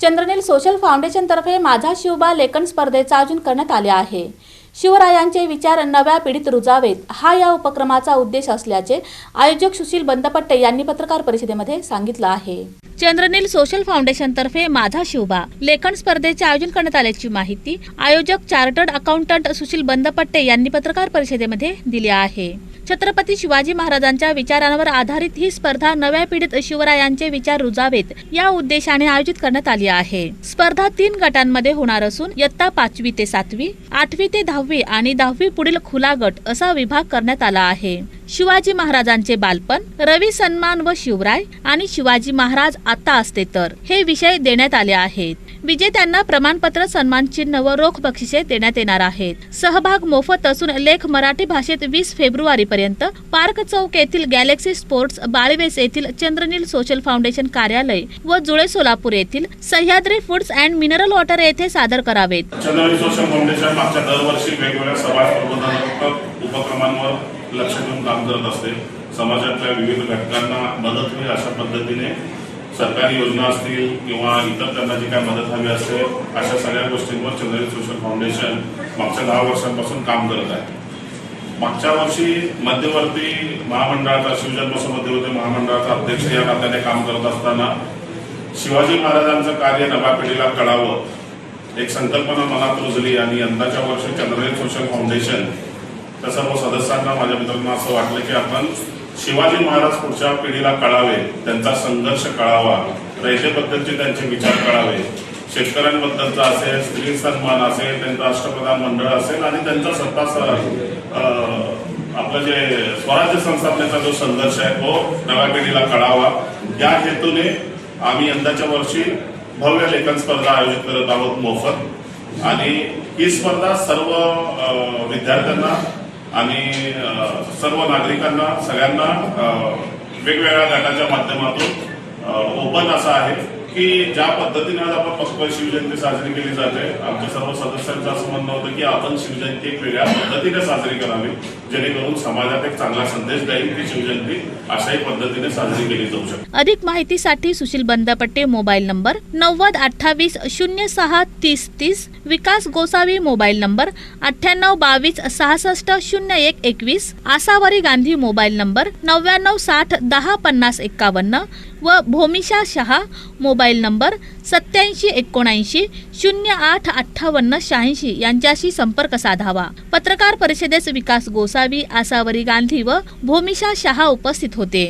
चंद्रनील social फाउंडेशनतर्फे माझा शिवबा लेखन स्पर्धेचे आयोजन करण्यात आले आहे। शिवरायांचे विचार नव्या पिढीत रुजावेत हा या उपक्रमाचा उद्देश असल्याचे आयोजक सुशील बंदपट्टे यांनी पत्रकार परिषदेमध्ये सांगितलं आहे। चंद्रनील सोशल फाउंडेशनतर्फे माझा शिवबा लेखन स्पर्धेचे आयोजन करण्यात आल्याची माहिती आयोजक चार्टर्ड अकाउंटंट सुशील बंदपट्टे यांनी पत्रकार परिषदेमध्ये दिली आहे। छत्रपती शिवाजी महाराजांच्या विचारांवर आधारित ही स्पर्धा नव्या पिढीत शिवरायांचे विचार रुजावेत या उद्देशाने आयोजित करण्यात आली आहे। स्पर्धा 3 गटांमध्ये होणार असून इयत्ता 5वी ते 7वी, 8वी ते 10वी आणि 10वी पुढील खुला गट असा विभाग करण्यात आला आहे। शिवाजी महाराजांचे बालपण, रवी सन्मान व शिवराय आणि शिवाजी महाराज आता असते तर हे विषय देण्यात आले आहेत। विजेत्यांना प्रमाणपत्र, सन्मान चिन्ह व रोख बक्षिसे देण्यात येणार आहेत। सहभाग मोफत असून लेख मराठी भाषेत 20 फेब्रुवारी पर्यंत पार्क चौक येथील गॅलेक्सी स्पोर्ट्स, बाळवेस येथील चंद्रनील सोशल फाउंडेशन कार्यालय व जुळे सोलापूर येथील Sahyadri foods and mineral water येथे सादर करावेत। चंद्रनील सोशल फाउंडेशन मागच्या दरवर्षी वेगवेगळ्या समाज प्रबोधनात्मक उपक्रमांवर लक्ष देऊन काम करत असते। समाजातल्या विविध घटकांना मदत होईल अशा पद्धतीने सरकारी योजना असतील किंवा इतर त्यांना जी काय मदत हवी असते अशा सगळ्या गोष्टींवर चंद्रनील सोशल फाउंडेशन मागच्या 10 वर्षांपासून काम करत आहे। मागच्या वर्षी मध्यवर्ती महामंडळाचा शिवजन्म मध्यवर्ती महामंडळाचा अध्यक्ष या नात्याने काम करत असताना शिवाजी महाराजांचं कार्य नव्या पिढीला कळावं एक संकल्पना मनात रुजली आणि यंदाच्या वर्षी चंद्रनील सोशल फाउंडेशन त्या सर्व सदस्यांना, माझ्या मित्रांना असं वाटलं की आपण शिवाजी महाराज पुढच्या पिढीला कळावे, त्यांचा संघर्ष कळावा, रयतेबद्दलचे त्यांचे विचार कळावे, शेतकऱ्यांबद्दलचा असेल, स्त्री सन्मान असेल, त्यांचं राष्ट्रप्रधान मंडळ असेल आणि त्यांचा स्वतःचा आपलं जे स्वराज्य संस्थापनेचा जो संघर्ष आहे तो नव्या पिढीला कळावा या हेतूने आम्ही यंदाच्या वर्षी भव्य लेखन स्पर्धा आयोजित करत आहोत मोफत। आणि ही स्पर्धा सर्व विद्यार्थ्यांना आणि सर्व नागरिकांना सगळ्यांना वेगवेगळ्या गटाच्या माध्यमातून ओपन असं आहे की ज्या पद्धतीने आज आपण पक्ष शिवजयंती साजरी केली जाते, आमच्या सर्व सदस्यांचं असं म्हणणं होतं की आपण शिवजयंती एक वेगळ्या पद्धतीने साजरी करावी जेणेकरून समाजात एक चांगला संदेश देईल की शिवजयंती अशाही पद्धतीने साजरी केली जाऊ शकते। अधिक माहितीसाठी Sushil Bandpatte mobile number 9028 06 30 30, Vikas Gosavi mobile number 9822 66 01 21, Asavari Gandhi mobile number 99 60 10 50 51 व भूमिशा शहा मोबाईल नंबर 87 79 08 58 86 यांच्याशी संपर्क साधावा। पत्रकार परिषदेस विकास गोसावी, आसावरी गांधी व भूमिशा शहा उपस्थित होते।